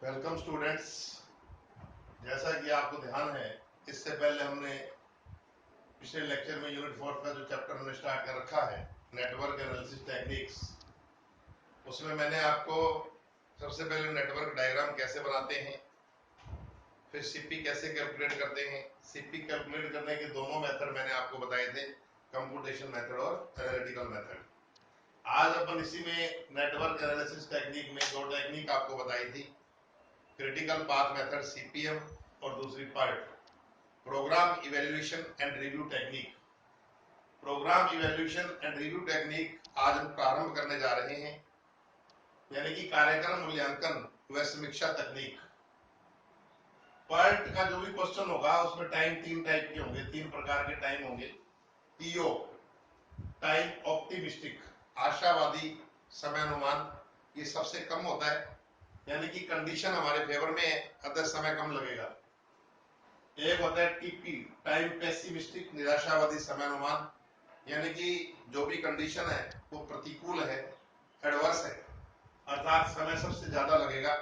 Welcome students. जैसा कि आपको ध्यान है, इससे पहले हमने पिछले लेक्चर में यूनिट 4 का जो चैप्टर हमने स्टार्ट कर रखा है, नेटवर्क एनालिसिस टेक्निक्स, उसमें मैंने आपको सबसे पहले नेटवर्क डायग्राम कैसे बनाते हैं, फिर सीपी कैसे कैलकुलेट करते हैं। सीपी कैलकुलेट करने के दोनों मेथड मैंने आपको बताए थे, कंप्यूटेशन मेथड और एनालिटिकल मेथड। आज अपन इसी में नेटवर्क एनालिसिस टेक्निक में दो टेक्निक आपको बताई थी, क्रिटिकल पाथ मेथड सीपीएम और दूसरी part program evaluation and review technique. Program evaluation and review technique आज हम प्रारंभ करने जा रहे हैं, यानी कि कार्यक्रम मूल्यांकन व समीक्षा तकनीक। पार्ट का जो भी क्वेश्चन होगा उसमें टाइम तीन टाइप के होंगे, तीन प्रकार के टाइम होंगे। टीओ टाइम ऑप्टिमिस्टिक, आशावादी समानुमान, ये सबसे कम होता है, यानी कि कंडीशन हमारे फेवर में है अतः समय कम लगेगा। एक होता है टीपी टाइम पेसिमिस्टिक, निराशावादी समानुमान, यानी कि जो भी कंडीशन है वो प्रतिकूल है, एडवर्स है, अर्थात समय सबसे ज्यादा लगेगा।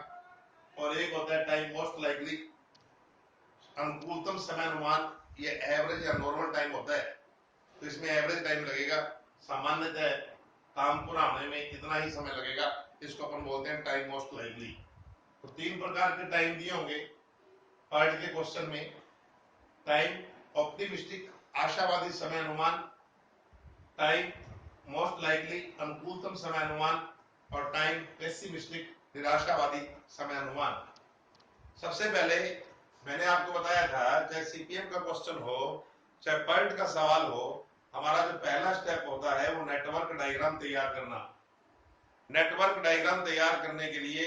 और एक होता है टाइम मोस्ट लाइकली, अनुकूलतम समानुमान, ये एवरेज या नॉर्मल टाइम होता है, तो इसमें एवरेज टाइम लगेगा। सामान्यतः काम पूरा होने में इतना ही समय लगेगा, इसको अपन बोलते हैं टाइम मोस्ट लाइकली। तो तीन प्रकार के टाइम दिए होंगे पार्ट के क्वेश्चन में। टाइम ऑप्टिमिस्टिक, आशावादी समय अनुमान, टाइम मोस्ट लाइकली, अनुकूलतम समय अनुमान, और टाइम पेसिमिस्टिक, निराशावादी समय अनुमान। सबसे पहले मैंने आपको बताया था, चाहे सीपीएम का क्वेश्चन हो चाहे पर्ट का सवाल हो, हमारा जो पहला स्टेप होता है वो नेटवर्क डायग्राम तैयार करना। नेटवर्क डायग्राम तैयार करने के लिए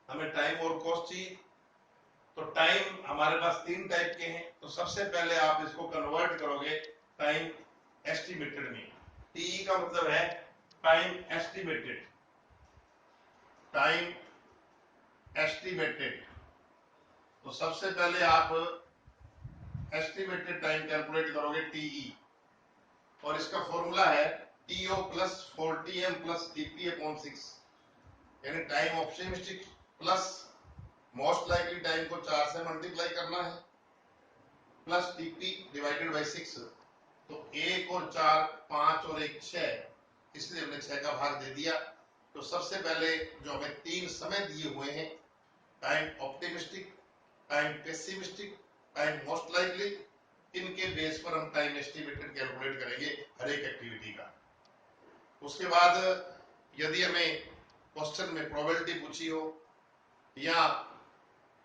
हमें टाइम और कॉस्ट चाहिए। तो टाइम हमारे पास तीन टाइप के हैं, तो सबसे पहले आप इसको कन्वर्ट करोगे टाइम एस्टिमेटेड में। टीई का मतलब है टाइम एस्टिमेटेड, टाइम एस्टिमेटेड। तो सबसे पहले आप एस्टिमेटेड टाइम कैलकुलेट करोगे टीई, और इसका फॉर्मूला है TO plus 40m plus TP upon 6, यानी time optimistic plus most likely time को 4 से मल्टीप्लाई करना है, प्लस टीपी डिवाइडेड बाय 6। तो 1 और 4 5 और 1 6, इसलिए हमने 6 का भाग दे दिया। तो सबसे पहले जो हमें तीन समय दिए हुए हैं, time optimistic, time pessimistic, time most likely, इनके बेस पर हम टाइम एस्टिमेटेड कैलकुलेट करेंगे हर एक एक्टिविटी का। उसके बाद यदि हमें क्वेश्चन में प्रोबेबिलिटी पूछी हो, या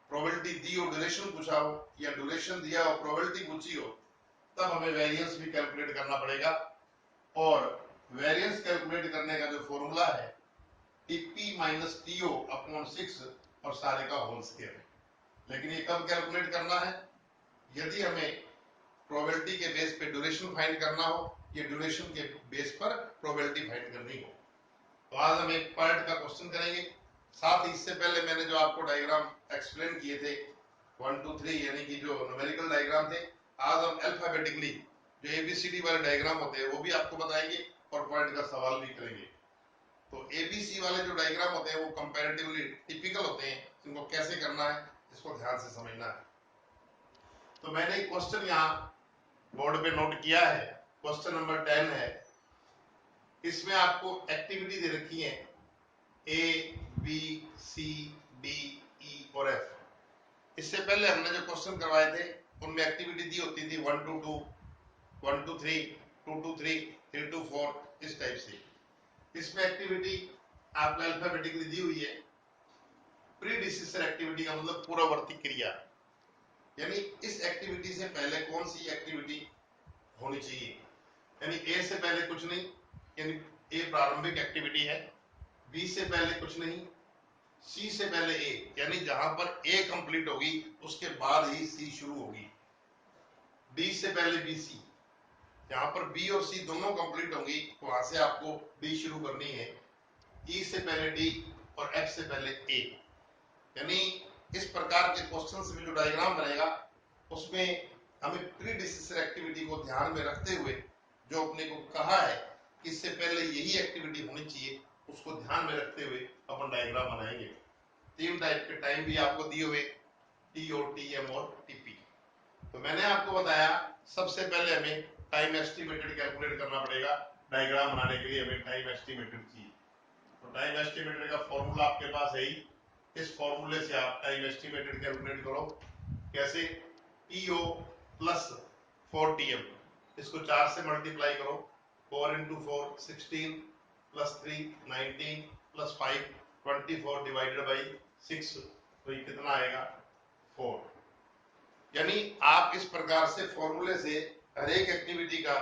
प्रोबेबिलिटी दी हो ड्यूरेशन पूछा हो, या ड्यूरेशन दिया हो प्रोबेबिलिटी पूछी हो, तब हमें वेरिएंस भी कैलकुलेट करना पड़ेगा। और वेरिएंस कैलकुलेट करने का जो फॉर्मूला है टीपी माइनस टीओ अपॉन 6 और सारे का होल स्क्वायर। लेकिन ये कब कैलकुलेट करना है? यदि हमें प्रोबेबिलिटी के बेस पे ड्यूरेशन फाइंड करना हो, या ड्यूरेशन के बेस पर प्रोबेबिलिटी फाइंड करनी हो। तो आज हम एक पार्ट का क्वेश्चन करेंगे। साथ ही इससे पहले मैंने जो आपको डायग्राम एक्सप्लेन किए थे 1 2 3, यानी कि जो न्यूमेरिकल डायग्राम थे, आज हम अल्फाबेटिकली जो एबीसीडी वाले डायग्राम होते हैं वो भी आपको बताएंगे और पॉइंट का सवाल भी करेंगे। तो एबीसी वाले जो डायग्राम होते हैं वो कंपैरेटिवली टिपिकल होते हैं, इनको कैसे करना है इसको ध्यान से समझना है। तो मैंने एक क्वेश्चन यहाँ बोर्ड पे नोट किया है, क्वेश्चन नंबर 10 है। इसमें आपको एक्टिविटी दे रखी है ए बी सी डी ई और एफ। इससे पहले हमने जो क्वेश्चन करवाए थे उनमें एक्टिविटी दी होती थी 1 to 2, 1 to 3, 2 to 3, 3 to 4, इस टाइप से। इसमें एक्टिविटी आपको अल्फाबेटिकली दी हुई है। प्रीडिसेसर एक्टिविटी का मतलब पूर्ववर्ती क्रिया, यानी इस एक्टिविटी से पहले कौन सी एक्टिविटी होनी चाहिए। यानी ए से पहले कुछ नहीं, यानी ए प्रारंभिक एक्टिविटी है। बी से पहले कुछ नहीं, सी से पहले ए, यानी जहां पर ए कंप्लीट होगी उसके बाद ही सी शुरू होगी। डी से पहले बी सी, जहां पर बी और सी दोनों कंप्लीट होंगी वहां से आपको डी शुरू करनी है। ई से पहले डी और एफ से पहले ए, यानी इस प्रकार के क्वेश्चंस में जो डायग्राम बनेगा उसमें हमें प्रीडिसेसर एक्टिविटी को ध्यान में रखते हुए जो अपने को कहा है कि इससे पहले यही एक्टिविटी होनी चाहिए, उसको ध्यान में रखते हुए अपन डायग्राम बनाएंगे। तीन टाइप के टाइम भी आपको दिए हुए, टीओ, टीएम और टीपी। तो मैंने आपको बताया सबसे पहले हमें टाइम एस्टिमेटेड कैलकुलेट करना पड़ेगा। डायग्राम बनाने के लिए हमें टाइम एस्टिमेटेड चाहिए। तो टाइम एस्टिमेटेड का फॉर्मूला आपके पास है ही, इस फॉर्मूले से आप टाइम एस्टिमेटेड कैलकुलेट करो। कैसे? टीओ प्लस 4टीएम, इसको 4 से मल्टीप्लाई करो। 4 into 4 16 plus 3 19 plus 5 24 divided by 6, तो ये कितना आएगा? 4। यानी आप इस प्रकार से फॉर्मूले से हर एक एक्टिविटी का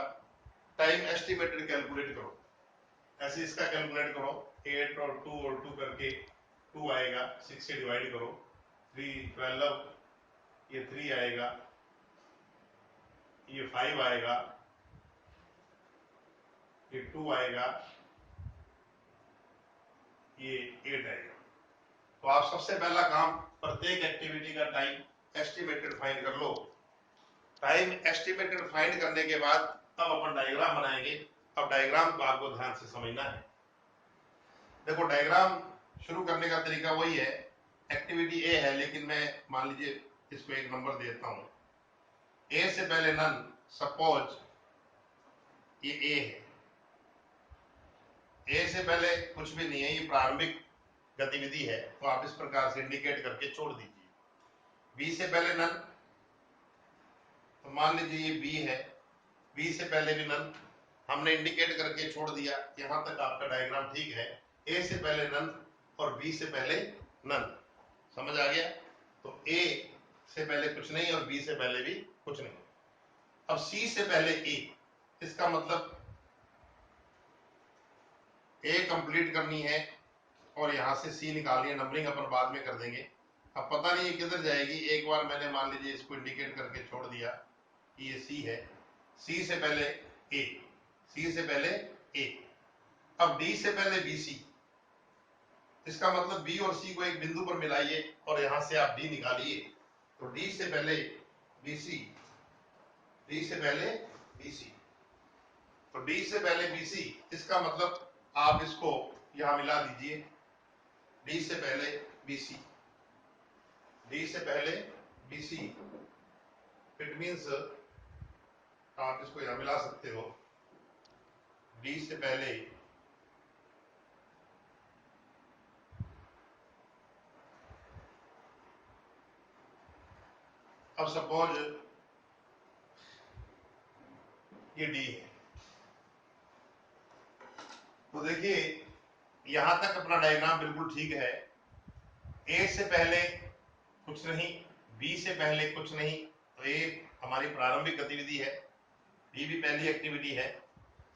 टाइम एस्टिमेटेड कैलकुलेट करो। ऐसे इसका कैलकुलेट करो, 8 और 2 और 2 करके 2 आएगा, 6 से डिवाइड करो, 3 12, ये 3 आएगा, ये 5 आएगा, ये 2 आएगा, ये 8 आएगा। तो आप सबसे पहला काम प्रत्येक एक्टिविटी का टाइम एस्टिमेटेड फाइंड कर लो। टाइम एस्टिमेटेड फाइंड करने के बाद अब अपन डायग्राम बनाएंगे। अब डायग्राम को आपको ध्यान से समझना है। देखो, डायग्राम शुरू करने का तरीका वही है। एक्टिविटी ए है, लेकिन मैं मान लीजिए इसको एक नंबर देता हूं। ए से पहले नन, सपोज ये ए है। ए से पहले कुछ भी नहीं है, ये प्रारंभिक गतिविधि है, तो आप इस प्रकार से इंडिकेट करके छोड़ दीजिए। बी से पहले नन, तो मान लीजिए ये बी है, बी से पहले भी नन, हमने इंडिकेट करके छोड़ दिया। यहां तक आपका डायग्राम ठीक है। ए से पहले नन और बी से पहले नन, समझ आ गया? तो ए से पहले कुछ नहीं और बी से पहले भी कुछ नहीं। अब सी से पहले ए, इसका मतलब ए कंप्लीट करनी है और यहां से सी निकालनी है। नंबरिंग अपन बाद में कर देंगे। अब पता नहीं ये किधर जाएगी। एक बार मैंने मान लीजिए इसको इंडिकेट करके छोड़ दिया कि ये सी है। सी से पहले ए, सी से पहले ए। अब डी से पहले बी सी, इसका मतलब बी और सी को एक बिंदु पर मिलाइए और यहां से आप डी निकालिए। तो डी से पहले बी सी, डी से पहले बी सी, तो डी से पहले बी सी, इसका मतलब आप इसको यहां मिला दीजिए। डी से पहले बी सी, डी से पहले बी सी, इट मीन्स आप इसको यहां मिला सकते हो। डी से पहले अब सपोज ये डी है, तो देखिए यहां तक अपना डायग्राम बिल्कुल ठीक है। ए से पहले कुछ नहीं, बी से पहले कुछ नहीं, तो ए हमारी प्रारंभिक गतिविधि है, बी भी पहली एक्टिविटी है।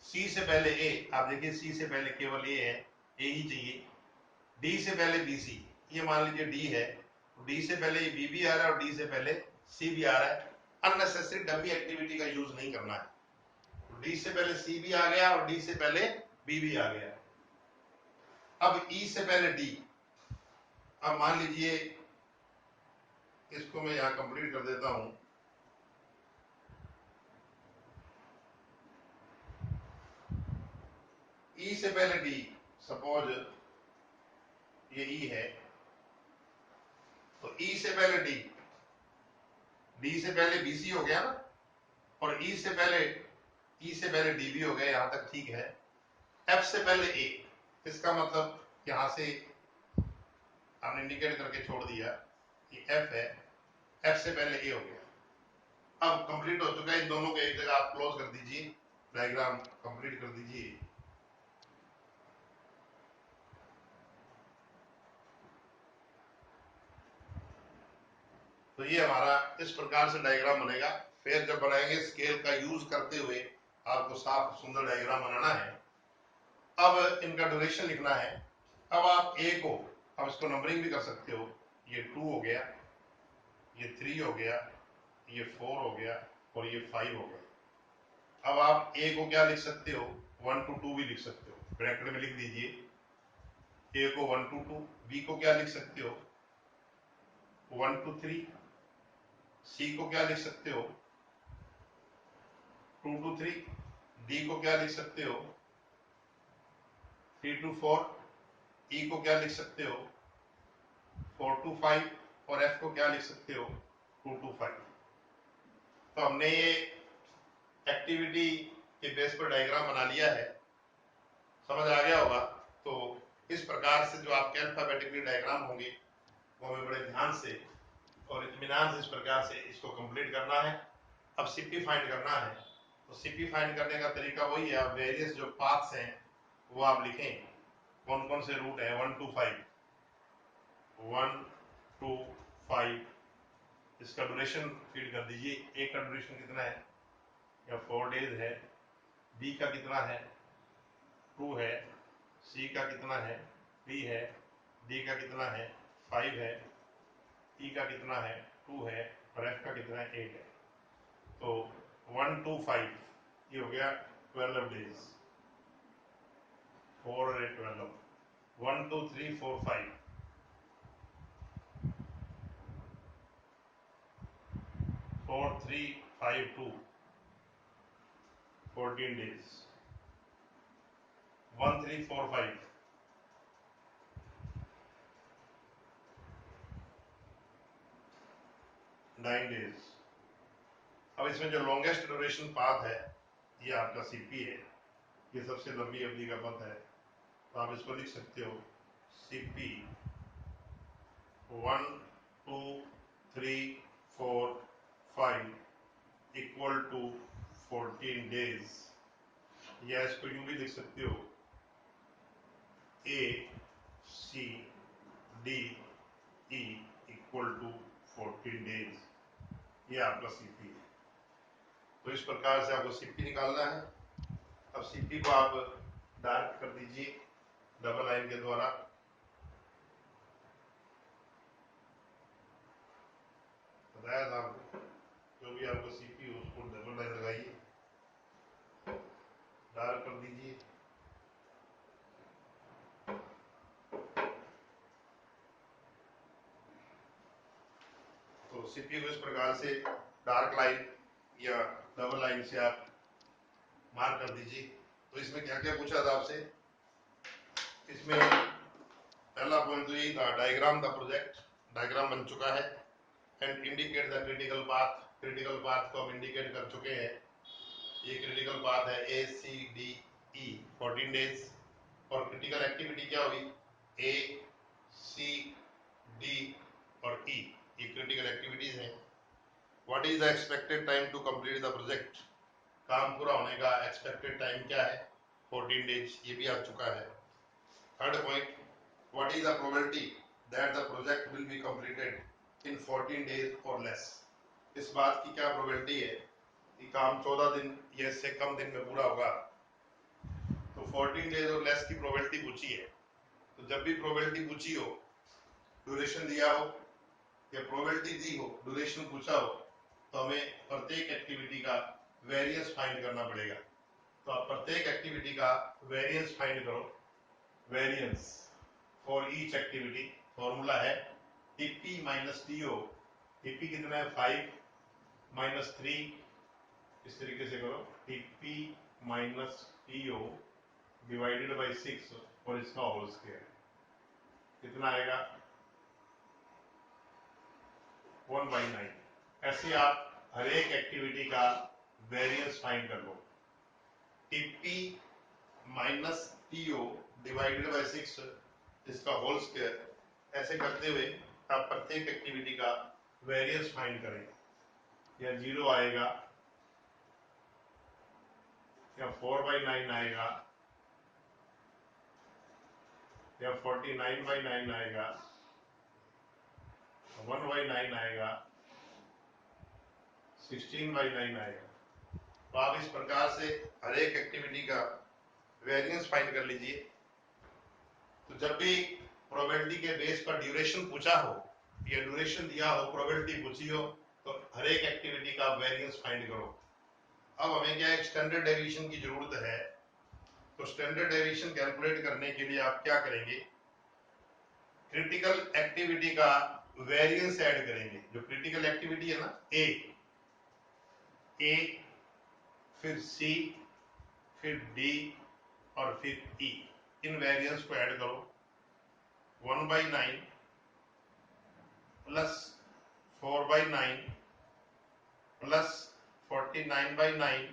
सी से पहले ए, आप देखिए सी से पहले केवल ए है, ए ही चाहिए। डी से पहले बी सी, ये मान लीजिए डी है, डी से पहले बी भी आ रहा है और डी से पहले सी भी आ रहा है। अननेसेसरी डमी एक्टिविटी का यूज नहीं करना है। डी से पहले सी भी आ गया और डी से पहले बी भी आ गया। अब ई से पहले डी, अब मान लीजिए इसको मैं यहां कंप्लीट कर देता हूं। ई से पहले डी, सपोज ये ई है, तो ई से पहले डी, डी से पहले बीसी हो गया ना, और ई से पहले डी भी हो गया, यहां तक ठीक है। एफ से पहले ए, इसका मतलब यहां से हमने इंडिकेट करके छोड़ दिया, ये एफ है, एफ से पहले ए हो गया। अब कंप्लीट हो चुका है। इन दोनों को एक जगह आप क्लोज कर दीजिए, डायग्राम कंप्लीट कर दीजिए। तो ये हमारा इस प्रकार से डायग्राम बनेगा। फिर जब बनाएंगे स्केल का यूज करते हुए आपको साफ सुंदर डायग्राम बनाना है। अब इनका ड्यूरेशन लिखना है। अब आप ए को, अब इसको नंबरिंग भी कर सकते हो। ये 2 हो गया, ये 3 हो गया, ये 4 हो गया और ये 5 हो गया। अब आप ए को क्या लिख सकते हो? 1 to 2 भी लिख सकते हो, ब्रैकेट में लिख दीजिए ए को 1 to 2। बी को क्या लिख सकते हो? 1 to 3। सी को क्या लिख सकते हो? 2 to 3। डी को क्या लिख सकते हो? 3 to 4। ई को क्या लिख सकते हो? 425 और F को क्या लिख सकते हो 225। तो हमने ये एक्टिविटी के बेस पर डायग्राम बना लिया है, समझ आ गया होगा। तो इस प्रकार से जो आपके अल्फाबेटिकली डायग्राम होंगे वो हमें बड़े ध्यान से और इत्मीनान से इस प्रकार से इसको कंप्लीट करना है। अब सीपी फाइंड करना है, तो सीपी फाइंड करने का तरीका वही है, आप वेरियस जो पाथ्स हैं वो आप लिखें, कौन कौन से रूट है 1 to 5, 1 to 5। इसका ड्यूरेशन फीड कर दीजिए, ए का ड्यूरेशन कितना है या 4 डेज है, बी का कितना है 2 है, सी का कितना है 3 है, डी का कितना है 5 है, ई का कितना है 2 है और एफ का कितना है 8 है। तो 1 to 5 ये हो गया 12 डेज, 4 और 8 12, 1 2 3 4 5, 4 3 5 2 14 days, 1 3 4 5 9 days। अब इसमें जो लॉन्गेस्ट ड्यूरेशन पाथ है ये आपका सीपी है, ये सबसे लंबी अवधि का पथ है। तो आप इसको लिख सकते हो सीपी 1 2 3 4 5 इक्वल टू 14 डेज, या इसको यूं भी लिख सकते हो A C D E equal to 14 days, ये आपका सीपी है। तो इस प्रकार से आपको सीपी निकालना है। अब सीपी को आप डार्क कर दीजिए डबल लाइन के द्वारा, बताया था आपको, जो भी आपको सीपी हो उसको डबल लाइन लगाइए, डार्क कर दीजिए। तो सीपी को इस प्रकार से डार्क लाइन या डबल लाइन से आप मार्क कर दीजिए। तो इसमें क्या क्या पूछा था आपसे, इसमें पहला पॉइंट तो यही था, डायग्राम द प्रोजेक्ट, डायग्राम बन चुका है, and indicate the critical path, critical path को हम इंडिकेट कर चुके हैं। ये क्रिटिकल पाथ है A C D E 14 days, और क्रिटिकल एक्टिविटी क्या हुई ए सी डी और ई, ये क्रिटिकल एक्टिविटीज हैं। What is the expected time to complete the project, काम पूरा होने का एक्सपेक्टेड टाइम क्या है 14 डेज, ये भी आ चुका है। Third point, what is the probability that the project will be completed in 14 days और लेस, इस बात की क्या प्रोबेबिलिटी है कि काम 14 दिन या इससे कम दिन में पूरा होगा। तो 14 डेज और लेस की प्रोबेबिलिटी पूछी है। तो जब भी प्रोबेबिलिटी पूछी हो, ड्यूरेशन दिया हो या प्रोबेबिलिटी दी हो, ड्यूरेशन पूछा हो, तो हमें प्रत्येक एक्टिविटी का वेरिएंस फाइंड करना पड़ेगा। तो आप प्रत्येक एक्टिविटी का वेरिएंस फाइंड करो, variance for each activity, formula है टीपी माइनस टीओ, टीपी कितना है 5 माइनस 3, इस तरीके से करो TP minus TO divided by 6 और इसका होल स्क्वायर कितना आएगा 1/9। ऐसे आप हर एक एक्टिविटी का वेरिएंस फाइंड कर लो, TP minus TO divided by 6 इसका होल स्क्वायर, ऐसे करते हुए आप प्रत्येक एक्टिविटी का वेरिएंस फाइंड करें। या 0 आएगा या 4/9 आएगा या 49/9 आएगा, 1/9 आएगा, 16/9 आएगा। तो आप इस प्रकार से हर एक एक्टिविटी का वेरिएंस फाइंड कर लीजिए। तो जब भी प्रोबेबिलिटी के बेस पर ड्यूरेशन पूछा हो या ड्यूरेशन दिया हो, प्रोबेबिलिटी पूछी हो, तो हर एक एक्टिविटी का वेरिएंस फाइंड करो। अब हमें क्या एक स्टैंडर्ड डेविएशन की जरूरत है। तो स्टैंडर्ड डेविएशन कैलकुलेट करने के लिए आप क्या करेंगे, क्रिटिकल एक्टिविटी का वेरिएंस ऐड करेंगे। जो क्रिटिकल एक्टिविटी है ना ए फिर सी फिर डी और फिर ई, इन वेरिएंस को ऐड करो। 1/9 प्लस 4/9 प्लस 49/9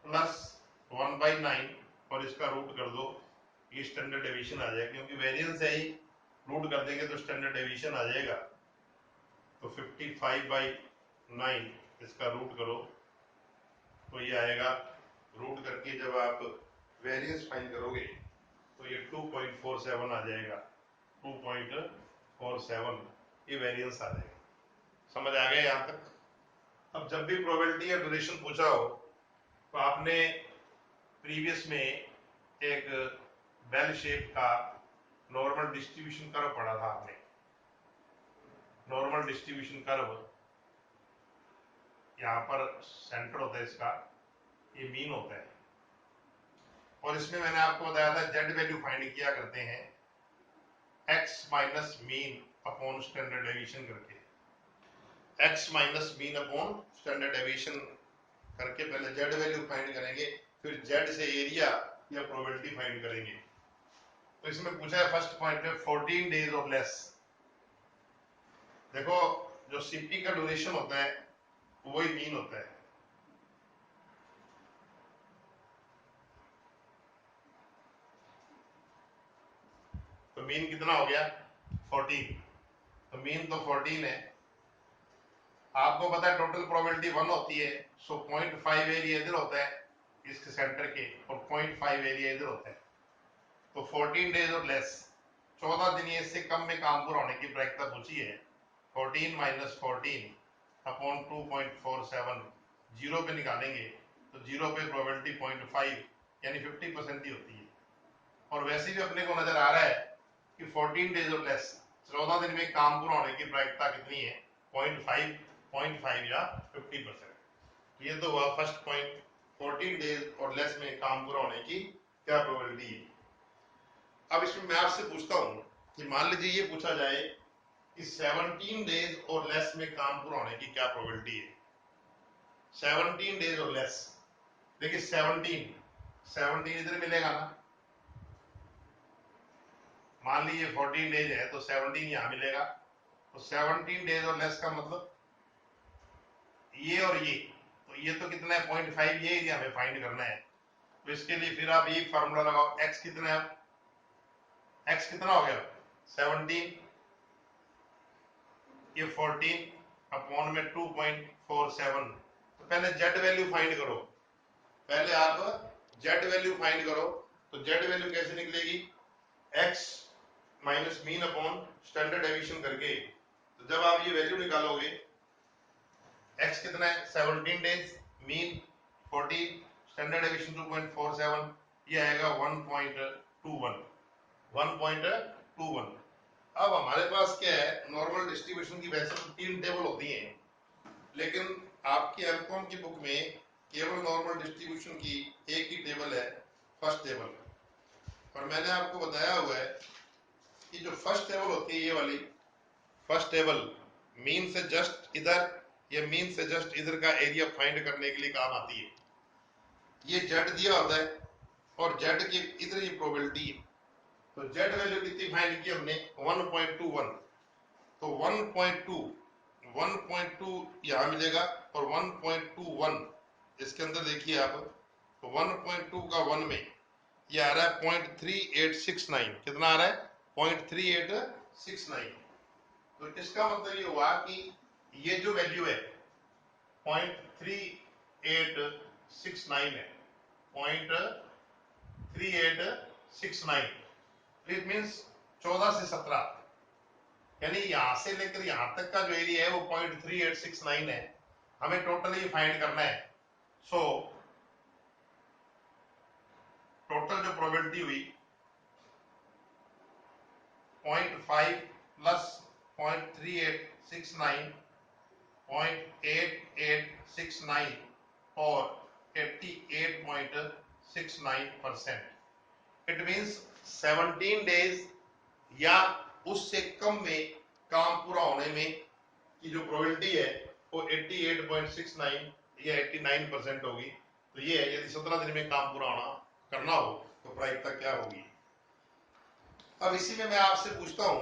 प्लस 1/9 और इसका रूट कर दो, ये स्टैंडर्ड डेविएशन आ जाएगा, क्योंकि वेरिएंस है ही, रूट कर देंगे तो स्टैंडर्ड डेविएशन आ जाएगा। तो 55/9 इसका रूट करो तो ये आएगा, रूट करके जब आप वेरिएंस फाइंड करोगे तो ये 2.47 आ जाएगा, 2.47 ये वेरिएंस आ जाएगा। समझ आ गया यहाँ तक? अब जब भी प्रोबेबिलिटी या ड्यूरेशन पूछा हो तो आपने प्रीवियस में एक बेल शेप का नॉर्मल डिस्ट्रीब्यूशन कर्व पढ़ा था आपने। नॉर्मल डिस्ट्रीब्यूशन कर्व, यहाँ पर सेंटर होता है इसका, ये मीन होता है, और इसमें मैंने आपको बताया था जेड वैल्यू फाइंड किया करते हैं X minus mean upon standard deviation करके। X minus mean upon standard deviation करके पहले जेड वैल्यू फाइंड करेंगे, फिर जेड से एरिया या प्रोबेबिलिटी फाइंड करेंगे। तो इसमें पूछा है फर्स्ट पॉइंट में 14 डेज और लेस। देखो जो सीपी का ड्यूरेशन होता है वही मीन होता है। तो मीन कितना हो गया 14, तो मीन तो 14 है। आपको पता है टोटल प्रोबेबिलिटी 1 होती है, सो 0.5 एरिया इधर होता है इसके सेंटर के, और 0.5 एरिया इधर होता है। तो 14 डेज और लेस, 14 दिन, इससे कम में काम पूरा होने की प्रायिकता पूछी है। 14 माइनस 14 अपॉन 2.47 जीरो पे निकालेंगे तो जीरो पे प्रोबेबिलिटी 0.5 यानी 50% ही होती है। और वैसे भी अपने को नजर आ रहा है कि 14 डेज और लेस, 14 दिन में काम पूरा होने की प्रायिकता कितनी है 0.5 या 50%। ये तो हुआ फर्स्ट पॉइंट, 14 डेज और लेस में काम पूरा होने की क्या प्रोबेबिलिटी है। अब इसमें मैं आपसे पूछता हूं कि मान लीजिए ये पूछा जाए कि 17 डेज और लेस में काम पूरा होने की क्या प्रोबेबिलिटी है। 17 डेज और लेस, देखिए 17 इधर मिलेगा ना, मान लीजिए 14 डेज है तो 17 यहां मिलेगा। तो 17 डेज और लेस का मतलब ये और ये, तो ये तो कितना है 0.5, ये एरिया हमें फाइंड करना है। तो इसके लिए फिर आप ये फार्मूला लगाओ, x कितना है, x कितना हो गया 17, ये 14 अपॉन में 2.47। तो पहले z वैल्यू फाइंड करो, पहले आप z वैल्यू फाइंड करो। तो z वैल्यू कैसे निकलेगी, x minus mean upon standard deviation करके। तो जब आप ये वैल्यू निकालोगे, x कितना है 17 डेज, मीन 14, स्टैंडर्ड डेविएशन 2.47, ये आएगा 1.21। अब हमारे पास क्या है, नॉर्मल डिस्ट्रीब्यूशन की वैसे तो 3 टेबल होती हैं, लेकिन आपकी एमकॉम की बुक में केवल नॉर्मल डिस्ट्रीब्यूशन की एक ही टेबल है, फर्स्ट टेबल। और मैंने आपको बताया हुआ है कि जो फर्स्ट टेबल होती है ये वाली फर्स्ट टेबल, मीन से जस्ट इधर या मीन से जस्ट इधर का एरिया फाइंड करने के लिए काम आती है। ये जेड दिया होता है और जेड के इधर ये प्रोबेबिलिटी है। तो जेड वैल्यू कितनी फाइंड की हमने 1.21, तो 1.2 यहां मिलेगा और 1.21 इसके अंदर देखिए आप, तो 1.2 का 1 में ये आ रहा है 0.3869, कितना आ रहा है 0.3869। तो इसका मतलब ये हुआ कि ये जो वैल्यू है 0.3869 है, 0.3869, इट मीन्स 14 से 17, यानी यहां से लेकर यहां तक का जो एरिया है वो 0.3869 है। हमें टोटल ये फाइंड करना है। सो टोटल जो प्रोबेबिलिटी हुई 0.5 प्लस 0.3869, 0.8869 और 88.69%। इट मीन्स 17 डेज या उससे कम में काम पूरा होने में की जो प्रोबेबिलिटी है वो 88.69 या 89% होगी। तो ये है, यदि 17 दिन में काम पूरा होना करना हो तो प्रायिकता क्या होगी। अब इसी में मैं आपसे पूछता हूं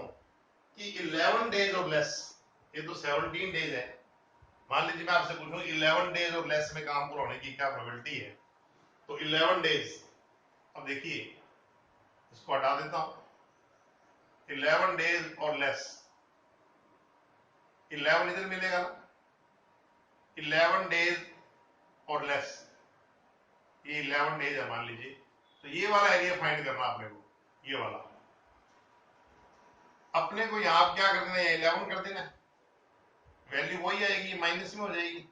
कि 11 डेज और लेस, ये तो 17 डेज है, मान लीजिए मैं आपसे पूछूं 11 डेज और लेस में काम पूरा होने की क्या प्रोबेबिलिटी है, तो 11 डेज, अब देखिए इसको हटा देता हूं, 11 डेज और लेस, 11 इधर मिलेगा ना, 11 डेज और लेस, ये 11 डेज है मान लीजिए, तो ये वाला एरिया फाइंड करना अपने को, ये वाला अपने को यहां क्या कर देना है, 11 कर देना, वैल्यू वही आएगी, माइनस में हो जाएगी,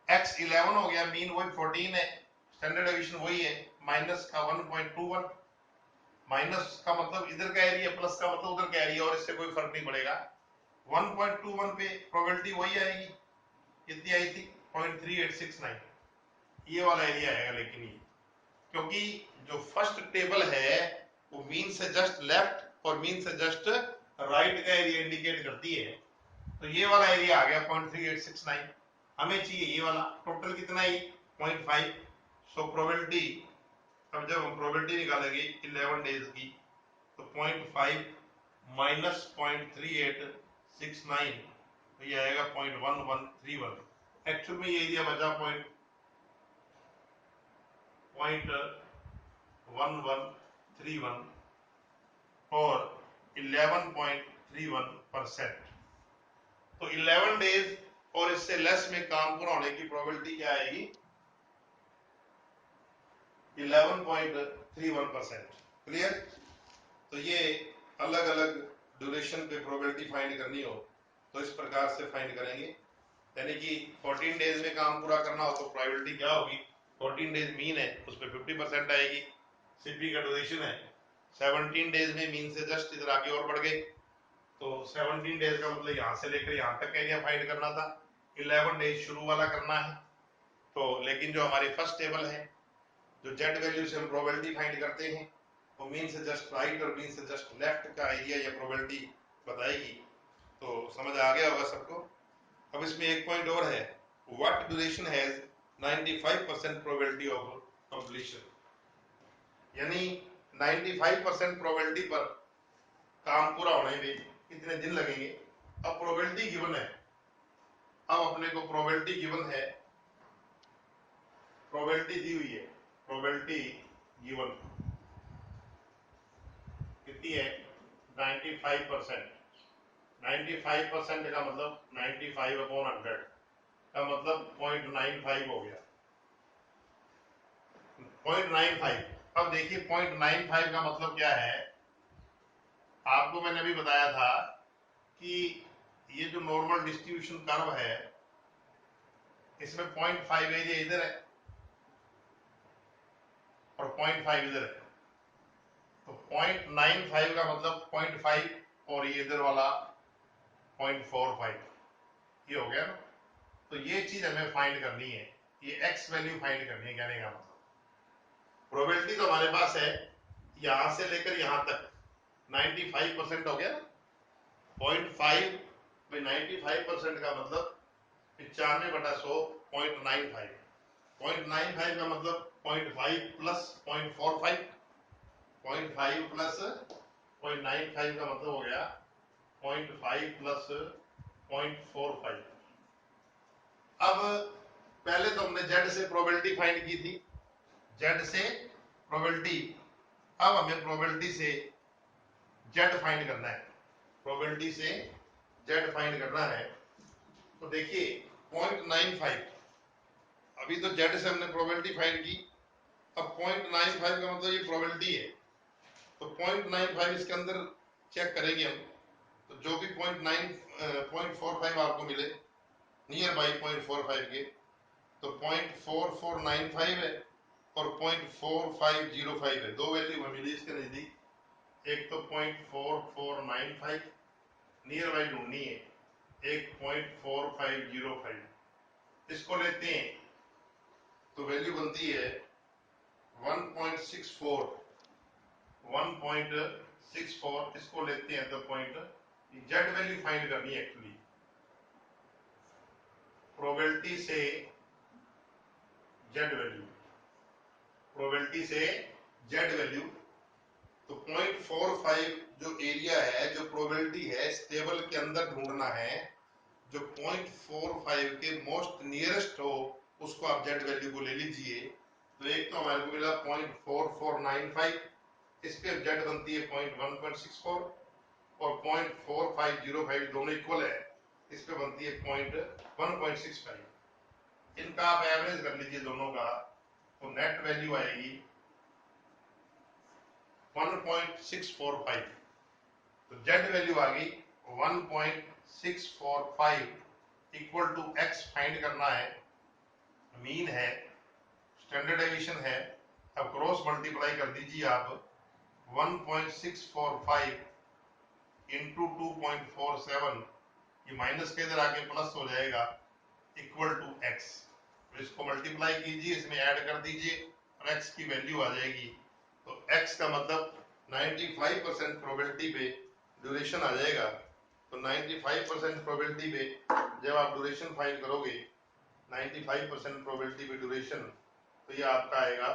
x 11 हो गया, मीन वही 14 है, स्टैंडर्ड डेविएशन वही है, माइनस का 1.21, माइनस का मतलब इधर का एरिया, प्लस का मतलब उधर का एरिया, और इससे कोई फर्क नहीं पड़ेगा, 1.21 पे प्रोबेबिलिटी वही आएगी, कितनी आई थी 0.3869, ये वाला एरिया आएगा, लेकिन ये क्योंकि जो फर्स्ट टेबल है वो मीन से जस्ट लेफ्ट और मीन से जस्ट राइट का एरिया इंडिकेट करती है, तो ये वाला एरिया आ गया 0.3869, हमें चाहिए ये वाला, टोटल कितना है 0.5, सो प्रोबेबिलिटी, अब जब हम प्रोबेबिलिटी निकालेंगे 11 डेज की, तो 0.5 माइनस 0.3869, तो ये आएगा 0.1131, एक्चुअल में ये एरिया बचा 0.1131 और 11.31%, तो 11 डेज और इससे लेस में काम पूरा होने की प्रोबेबिलिटी क्या आएगी 11.31%, क्लियर। तो ये अलग अलग ड्यूरेशन पे प्रोबेबिलिटी फाइंड करनी हो तो इस प्रकार से फाइंड करेंगे, यानी कि 14 डेज में काम पूरा करना हो तो प्रोबेबिलिटी क्या होगी, 14 डेज मीन है उस पर 50% आएगी, सीपी का ड्यूरेशन है 17 डेज में मीन से जस्ट इधर आगे और बढ़ गए, तो 17 डेज का मतलब यहां से लेकर यहां तक एरिया फाइंड करना था, 11 डेज शुरू वाला करना है, तो लेकिन जो हमारी फर्स्ट टेबल है, जो जेड वैल्यू से हम प्रोबेबिलिटी फाइंड करते हैं, वो मीन से जस्ट राइट और मीन से जस्ट लेफ्ट का एरिया या प्रोबेबिलिटी बताएगी, तो समझ आ गया होगा सबको। अब इसमें एक पॉइंट और है, what duration has 95% probability of completion, यानी 95% प्रोबेबिलिटी पर काम पूरा होने में कितने दिन लगेंगे। अब प्रोबेबिलिटी गिवन है, अब अपने को प्रोबेबिलिटी गिवन है, प्रोबेबिलिटी दी हुई है, प्रोबेबिलिटी गिवन कितनी है 95%, 95% का मतलब 95/100 का मतलब 0.95 हो गया, 0.95। अब देखिए 0.95 का मतलब क्या है, आपको मैंने अभी बताया था कि ये जो नॉर्मल डिस्ट्रीब्यूशन कर्व है इसमें 0.5 एरिया इधर है और 0.5 इधर है, तो 0.95 का मतलब 0.5 और ये इधर वाला 0.45, ये हो गया ना। तो ये चीज हमें फाइंड करनी है, ये एक्स वैल्यू फाइंड करनी है, कहने का मतलब प्रोबेबिलिटी तो हमारे पास है यहां से लेकर यहां तक 95% हो गया ना, 0.5 by 95% का मतलब 95/100 0.95, 0.95 का मतलब 0.5 प्लस 0.45, 0.5 प्लस 0.95 का मतलब हो गया 0.5 प्लस 0.45। अब पहले तो हमने जेड से प्रोबेबिलिटी फाइंड की थी, जेड से प्रोबेबिलिटी, अब हमें प्रोबेबिलिटी से जेड फाइंड करना है, प्रोबेबिलिटी से जेड फाइंड करना है, तो देखिए 0.95, अभी तो जेड से हमने प्रोबेबिलिटी फाइंड की, अब 0.95 का मतलब ये प्रोबेबिलिटी है, तो 0.95 इसके अंदर चेक करेंगे हम, तो जो भी 0.45 आपको मिले नियर बाई 0.45 के, तो 0.4495 है और 0.4505 है, दो वैल्यू हमें मिली इसके नजदीक, एक तो 0.4495 नियर बाई ढूंढनी है, एक 0.4505, इसको लेते हैं तो वैल्यू बनती है 1.64, 1.64, इसको लेते हैं तो पॉइंट, जेड वैल्यू फाइंड करनी है एक्चुअली, प्रोबेबिलिटी से जेड वैल्यू, प्रोबेबिलिटी से जेड वैल्यू तो 0.45 जो एरिया है, जो प्रोबेबिलिटी है इस टेबल के अंदर ढूंढना है, जो 0.45 के मोस्ट नियरेस्ट हो उसको आप जेड वैल्यू को ले लीजिए। तो एक तो हमारे को मिला 0.4495, इस पे जेड बनती है 0.164 और 0.4505 दोनों इक्वल है, इस पे बनती है 1.65। इनका आप एवरेज कर लीजिए दोनों का, तो नेट वैल्यू आएगी 1.645। तो जेड वैल्यू आ गई 1.645 इक्वल टू एक्स फाइंड करना है, मीन है, स्टैंडर्ड डेविएशन है। अब क्रॉस मल्टीप्लाई कर दीजिए आप, 1.645 इंटू 2.47, ये माइनस के इधर आके प्लस हो जाएगा, इक्वल टू एक्स। तो इसको मल्टीप्लाई कीजिए, इसमें ऐड कर दीजिए और एक्स की वैल्यू आ जाएगी। तो एक्स का मतलब 95% प्रोबेबिलिटी पे ड्यूरेशन आ जाएगा। तो 95% प्रोबेबिलिटी पे जब आप ड्यूरेशन फाइंड करोगे, 95% प्रोबेबिलिटी पे ड्यूरेशन, तो ये आपका आएगा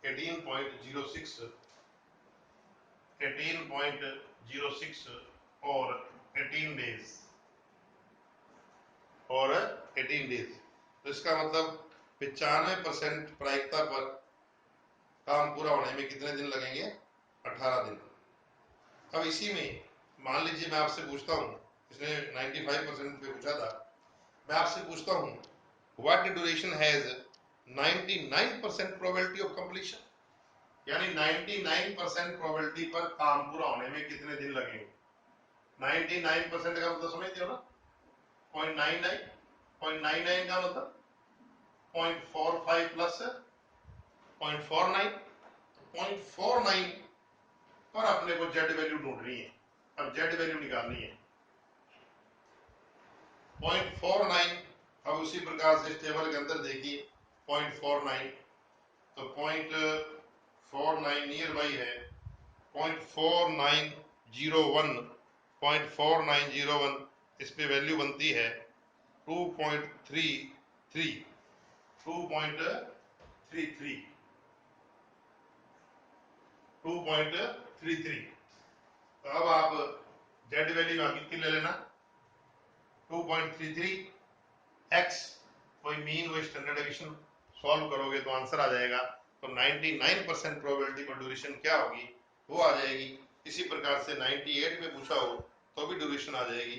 18.06 और 18 डेज और 18 डेज। तो इसका मतलब 95% प्रायिकता पर काम पूरा होने में कितने दिन लगेंगे? 18 दिन। अब इसी में मान लीजिए मैं आपसे पूछता हूं, इसने 95% पे पूछा था, मैं आपसे पूछता हूं what duration has 99% probability of completion, यानी 99% प्रोबेबिलिटी पर काम पूरा होने में कितने दिन लगेंगे। 99% का मतलब समझते हो ना, 0.99, 0.99 का मतलब 0.45 प्लस 0.49, 0.49 पर अपने को जेड वैल्यू ढूंढनी है। अब जेड वैल्यू निकालनी है 0.49। अब उसी प्रकार से इस टेबल के अंदर देखिए 0.49, तो 0.49 नियर बाई है 0.4901, 0.4901, इस पे वैल्यू बनती है 2.33, 2.33, 2.33। तो अब आप जेड वैल्यू यहाँ कितनी ले लेना, 2.33 एक्स, कोई मीन वही स्टैंडर्ड डेविएशन, सॉल्व करोगे तो आंसर आ जाएगा। तो 99% प्रोबेबिलिटी पर ड्यूरेशन क्या होगी वो आ जाएगी। इसी प्रकार से 98 में पूछा हो तो भी ड्यूरेशन आ जाएगी।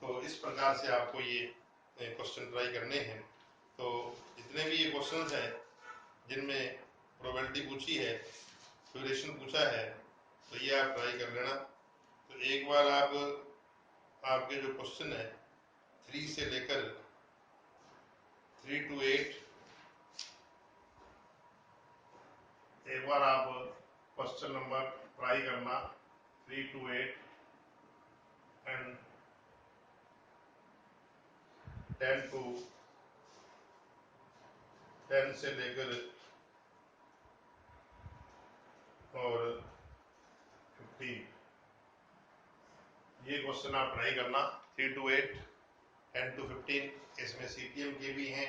तो इस प्रकार से आपको ये क्वेश्चन ट्राई करने हैं। तो जितने भी ये क्वेश्चन हैं जिनमें प्रोबेबिलिटी पूछी है, ड्यूरेशन पूछा है, तो ये आप ट्राई कर लेना। तो एक बार आपके जो क्वेश्चन है 3 से लेकर 3 to 8, एक बार आप क्वेश्चन नंबर ट्राई करना 3 to 8 एंड 10 से लेकर और 15, ये क्वेश्चन आप ट्राई करना 3 to 8, 10 to 15। इसमें सीटीएम के भी हैं,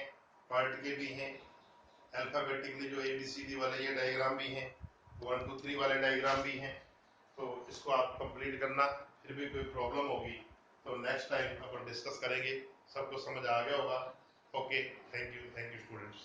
पार्ट के भी हैं, अल्फाबेटिकली जो ABCD वाले ये डायग्राम भी हैं, 1 2 3 वाले डायग्राम भी हैं। तो इसको आप कंप्लीट करना। फिर भी कोई प्रॉब्लम होगी तो नेक्स्ट टाइम अपन डिस्कस करेंगे। सबको समझ आ गया होगा। Okay, thank you students.